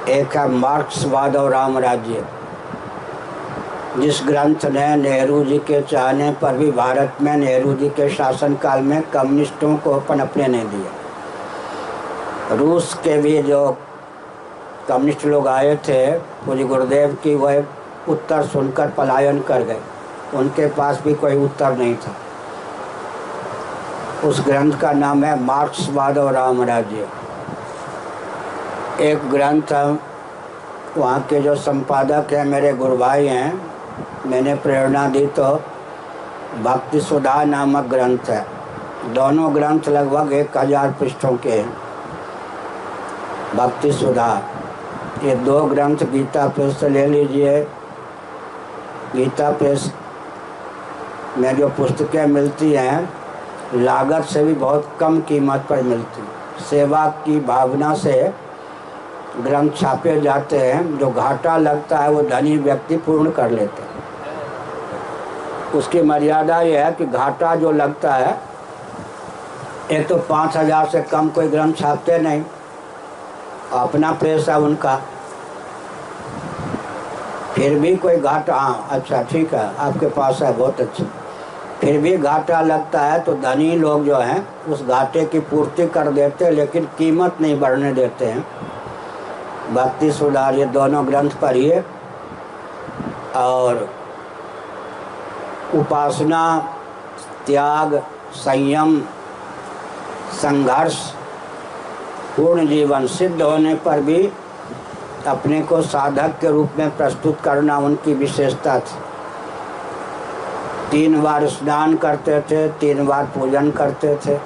एक है मार्क्सवाद और राम राज्य, जिस ग्रंथ ने नेहरू जी के चाहने पर भी भारत में नेहरू जी के शासनकाल में कम्युनिस्टों को पनपने नहीं दिया। रूस के भी जो कम्युनिस्ट लोग आए थे पूज्य गुरुदेव की, वह उत्तर सुनकर पलायन कर गए, उनके पास भी कोई उत्तर नहीं था। उस ग्रंथ का नाम है मार्क्सवाद और राम राज्य। एक ग्रंथ वहाँ के जो संपादक हैं मेरे गुरु भाई हैं, मैंने प्रेरणा दी तो भक्ति सुधा नामक ग्रंथ है। दोनों ग्रंथ लगभग 1000 पृष्ठों के हैं। भक्ति सुधा, ये 2 ग्रंथ गीता प्रेस से ले लीजिए। गीता प्रेस में जो पुस्तकें मिलती हैं लागत से भी बहुत कम कीमत पर मिलती। सेवा की भावना से ग्रंथ छापे जाते हैं, जो घाटा लगता है वो धनी व्यक्ति पूर्ण कर लेते हैं। उसकी मर्यादा ये है कि घाटा जो लगता है, एक तो 5000 से कम कोई ग्रंथ छापते नहीं, अपना प्रेस है उनका, फिर भी कोई घाटा, हाँ अच्छा ठीक है आपके पास है बहुत अच्छा, फिर भी घाटा लगता है तो धनी लोग जो हैं उस घाटे की पूर्ति कर देते हैं, लेकिन कीमत नहीं बढ़ने देते हैं। भक्ति सुधार ये दोनों ग्रंथ पढ़िए। और उपासना, त्याग, संयम, संघर्ष, पूर्ण जीवन सिद्ध होने पर भी अपने को साधक के रूप में प्रस्तुत करना उनकी विशेषता थी। 3 बार स्नान करते थे, 3 बार पूजन करते थे।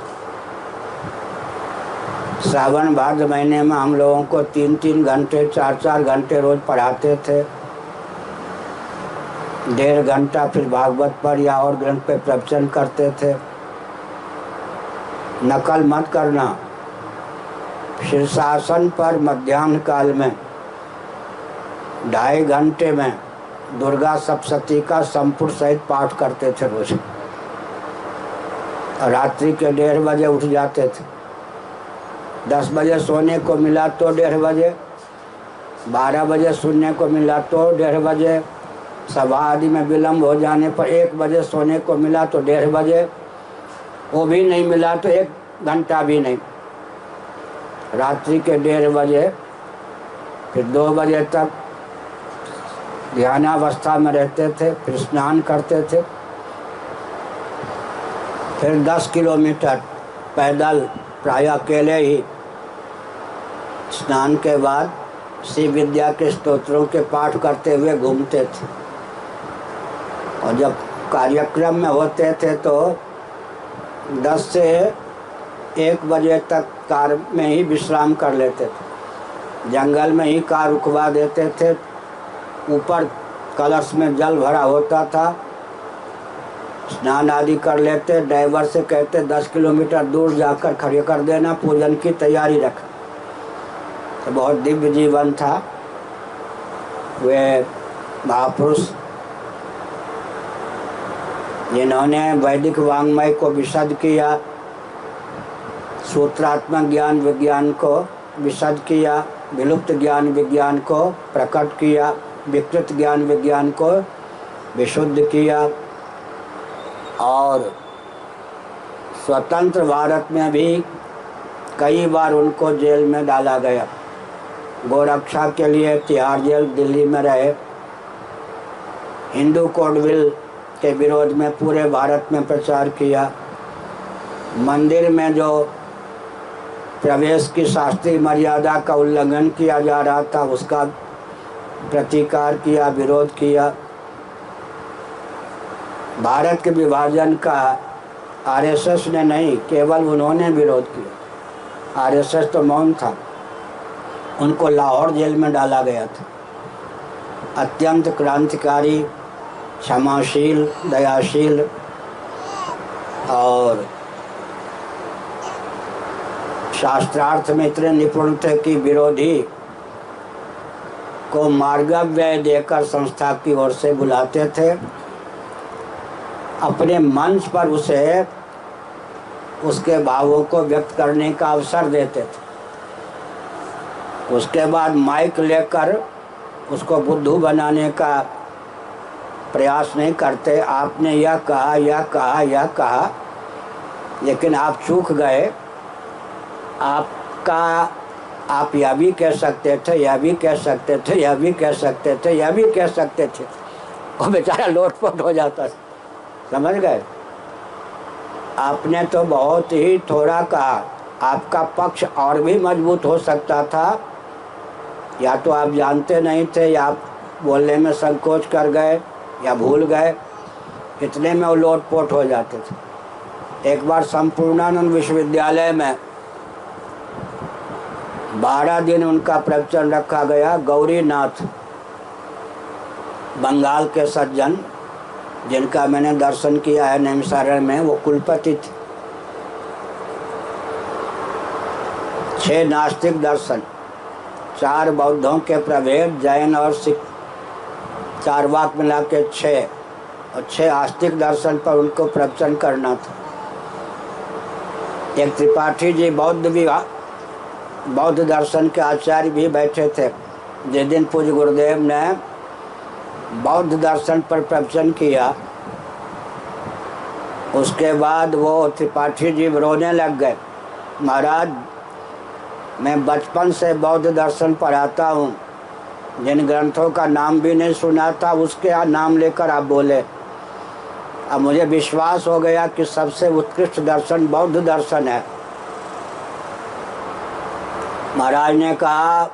सावन भाद्र महीने में हम लोगों को 3-3 घंटे 4-4 घंटे रोज पढ़ाते थे। 1.5 घंटा फिर भागवत पर या और ग्रंथ पे प्रवचन करते थे। नकल मत करना। शीर्षासन पर मध्याह्न काल में 2.5 घंटे में दुर्गा सप्तशती का संपूर्ण सहित पाठ करते थे रोज। रात्रि के 1:30 बजे उठ जाते थे। 10 बजे सोने को मिला तो 1:30 बजे, 12 बजे सोने को मिला तो 1:30 बजे, सभा आदि में विलम्ब हो जाने पर 1 बजे सोने को मिला तो 1:30 बजे, वो भी नहीं मिला तो 1 घंटा भी नहीं। रात्रि के 1:30 बजे फिर 2 बजे तक ध्यानावस्था में रहते थे, फिर स्नान करते थे, फिर 10 किलोमीटर पैदल प्राय अकेले ही स्नान के बाद शिव विद्या के स्तोत्रों के पाठ करते हुए घूमते थे। और जब कार्यक्रम में होते थे तो 10 से 1 बजे तक कार में ही विश्राम कर लेते थे। जंगल में ही कार रुकवा देते थे। ऊपर कलश में जल भरा होता था, स्नान आदि कर लेते। ड्राइवर से कहते 10 किलोमीटर दूर जाकर खड़े कर देना, पूजन की तैयारी रख। तो बहुत दिव्य जीवन था। वे महापुरुष जिन्होंने वैदिक वाङ्मय को विशद किया, सूत्रात्मक ज्ञान विज्ञान को विशद किया, विलुप्त ज्ञान विज्ञान को प्रकट किया, विकृत ज्ञान विज्ञान को विशुद्ध किया। और स्वतंत्र भारत में भी कई बार उनको जेल में डाला गया। गोरक्षा के लिए तिहाड़ जेल दिल्ली में रहे। हिंदू कोड बिल के विरोध में पूरे भारत में प्रचार किया। मंदिर में जो प्रवेश की शास्त्रीय मर्यादा का उल्लंघन किया जा रहा था उसका प्रतिकार किया, विरोध किया। भारत के विभाजन का आरएसएस ने नहीं, केवल उन्होंने विरोध किया। आरएसएस तो मौन था। उनको लाहौर जेल में डाला गया था। अत्यंत क्रांतिकारी, क्षमाशील, दयाशील और शास्त्रार्थ में इतने निपुण थे कि विरोधी को मार्गव्यय देकर संस्था की ओर से बुलाते थे। अपने मंच पर उसे उसके भावों को व्यक्त करने का अवसर देते थे। उसके बाद माइक लेकर उसको बुद्धू बनाने का प्रयास नहीं करते। आपने यह कहा, यह कहा, यह कहा, लेकिन आप चूक गए। आपका आप यह भी कह सकते थे, यह भी कह सकते थे, यह भी कह सकते थे, यह भी कह सकते थे। वो बेचारा लोटपोट हो जाता। समझ गए? आपने तो बहुत ही थोड़ा कहा। आपका पक्ष और भी मजबूत हो सकता था, या तो आप जानते नहीं थे, या आप बोलने में संकोच कर गए, या भूल गए। इतने में वो लोटपोट हो जाते थे। एक बार संपूर्णानंद विश्वविद्यालय में 12 दिन उनका प्रवचन रखा गया। गौरीनाथ, बंगाल के सज्जन जिनका मैंने दर्शन किया है नैमिषारण्य में, वो कुलपति थे। 6 नास्तिक दर्शन, 4 बौद्धों के प्रभेद, जैन और सिख, चारवाक मिला के 6, और 6 आस्तिक दर्शन पर उनको प्रवचन करना था। एक त्रिपाठी जी बौद्ध दर्शन के आचार्य भी बैठे थे। जिस दिन पूज्य गुरुदेव ने बौद्ध दर्शन पर प्रवचन किया, उसके बाद वो त्रिपाठी जी रोने लग गए। महाराज, मैं बचपन से बौद्ध दर्शन पढ़ाता हूँ, जिन ग्रंथों का नाम भी नहीं सुना था उसके नाम लेकर आप बोले। अब मुझे विश्वास हो गया कि सबसे उत्कृष्ट दर्शन बौद्ध दर्शन है। महाराज ने कहा,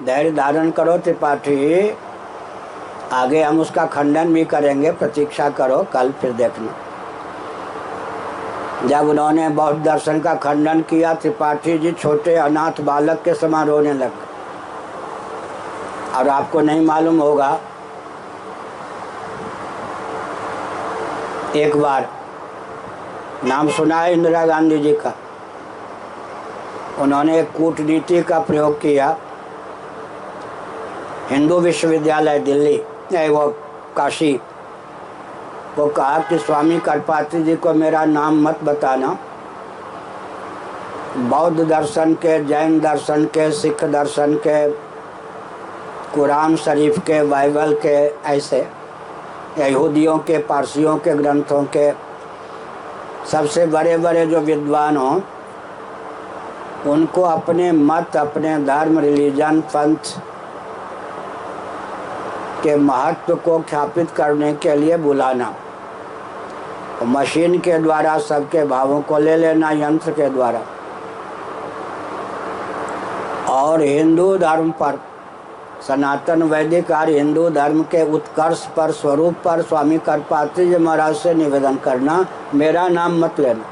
धैर्य धारण करो त्रिपाठी, आगे हम उसका खंडन भी करेंगे, प्रतीक्षा करो, कल फिर देखना। जब उन्होंने बौद्ध दर्शन का खंडन किया, त्रिपाठी जी छोटे अनाथ बालक के समान रोने लगे। और आपको नहीं मालूम होगा, एक बार नाम सुना है इंदिरा गांधी जी का, उन्होंने एक कूटनीति का प्रयोग किया। हिंदू विश्वविद्यालय दिल्ली, वो काशी, वो कहा कि स्वामी करपात्री जी को मेरा नाम मत बताना। बौद्ध दर्शन के, जैन दर्शन के, सिख दर्शन के, कुरान शरीफ के, बाइबल के, ऐसे यहूदियों के, पारसियों के ग्रंथों के सबसे बड़े बड़े जो विद्वान हों, उनको अपने मत, अपने धर्म, रिलीजन, पंथ के महत्व को ख्यापित करने के लिए बुलाना। मशीन के द्वारा सबके भावों को ले लेना, यंत्र के द्वारा। और हिंदू धर्म पर, सनातन वैदिक और हिंदू धर्म के उत्कर्ष पर, स्वरूप पर स्वामी करपात्री जी महाराज से निवेदन करना, मेरा नाम मत लेना।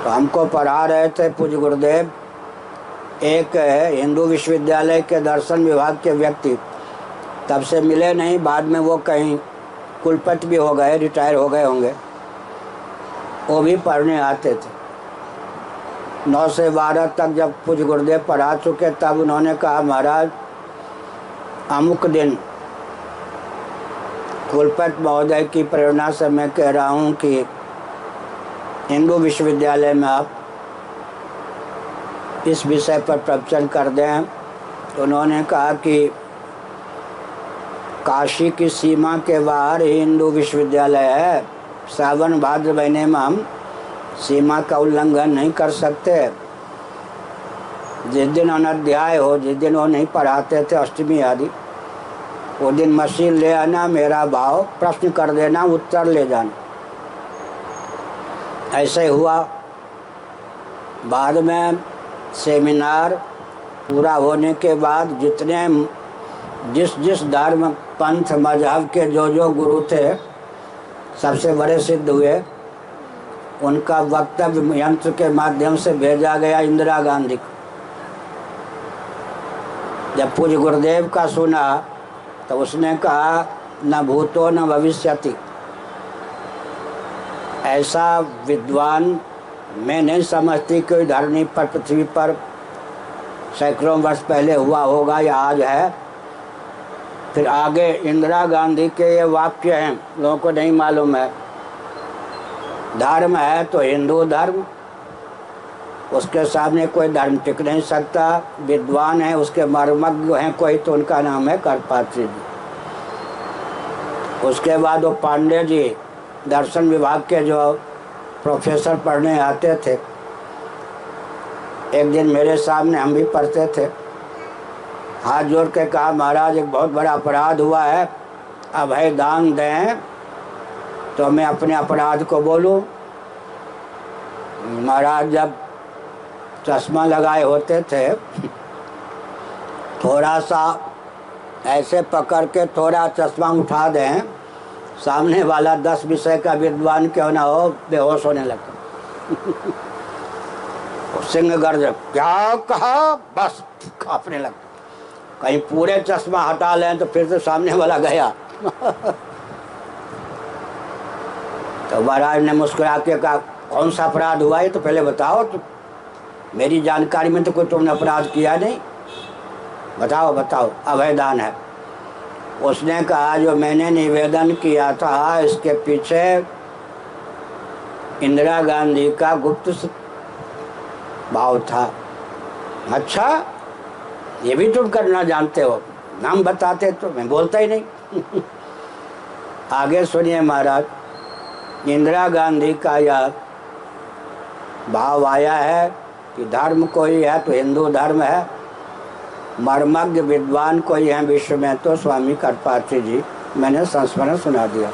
तो हमको पढ़ा रहे थे पूज्य गुरुदेव, एक हिंदू विश्वविद्यालय के दर्शन विभाग के व्यक्ति, तब से मिले नहीं, बाद में वो कहीं कुलपति भी हो गए, रिटायर हो गए होंगे। वो भी पढ़ने आते थे। 9 से 12 तक जब पूज्य गुरुदेव पढ़ा चुके, तब उन्होंने कहा, महाराज अमुक दिन कुलपति महोदय की प्रेरणा से मैं कह रहा हूँ कि हिंदू विश्वविद्यालय में आप इस विषय पर प्रवचन कर दें। तो उन्होंने कहा कि काशी की सीमा के बाहर हिंदू विश्वविद्यालय है, सावन भाद्र महीने में हम सीमा का उल्लंघन नहीं कर सकते। जिस दिन अनाध्याय हो, जिस दिन वो नहीं पढ़ाते थे अष्टमी आदि, वो दिन मशीन ले आना, मेरा भाव प्रश्न कर देना, उत्तर ले जाना। ऐसे हुआ। बाद में सेमिनार पूरा होने के बाद जिस धर्म, पंथ, मजहब के जो गुरु थे, सबसे बड़े सिद्ध हुए, उनका वक्तव्य यंत्र के माध्यम से भेजा गया इंदिरा गांधी को। जब पूज्य गुरुदेव का सुना तो उसने कहा, न भूतो न भविष्यति। ऐसा विद्वान मैं नहीं समझती कोई धरनी पर, पृथ्वी पर सैकड़ों वर्ष पहले हुआ होगा या आज है। फिर आगे इंदिरा गांधी के ये वाक्य हैं, लोगों को नहीं मालूम है। धर्म है तो हिंदू धर्म, उसके सामने कोई धर्म टिक नहीं सकता। विद्वान है, उसके मर्मज्ञ हैं कोई, तो उनका नाम है करपात्री जी। उसके बाद वो पांडे जी दर्शन विभाग के जो प्रोफेसर पढ़ने आते थे, एक दिन मेरे सामने, हम भी पढ़ते थे, हाथ जोड़ के कहा, महाराज एक बहुत बड़ा अपराध हुआ है, अभय दान दें तो मैं अपने अपराध को बोलूं। महाराज जब चश्मा लगाए होते थे, थोड़ा सा ऐसे पकड़ के थोड़ा चश्मा उठा दें, सामने वाला 10 विषय का विद्वान क्यों ना हो, बेहोश होने लगता। सिंह गर्ज, क्या कहा, बस कांपने लगता। कहीं पूरे चश्मा हटा लें तो फिर तो सामने वाला गया। तो महाराज ने मुस्कुरा के कहा, कौन सा अपराध हुआ है तो पहले बताओ, तो मेरी जानकारी में तो कोई तुमने अपराध किया नहीं, बताओ बताओ। अभयदान है। उसने कहा, जो मैंने निवेदन किया था इसके पीछे इंदिरा गांधी का गुप्त भाव था। अच्छा, ये भी तुम करना जानते हो, नाम बताते तो मैं बोलता ही नहीं। आगे सुनिए महाराज, इंदिरा गांधी का यह भाव आया है कि धर्म कोई है तो हिंदू धर्म है, मर्मज्ञ विद्वान कोई है विश्व में तो स्वामी करपात्री जी। मैंने संस्मरण सुना दिया।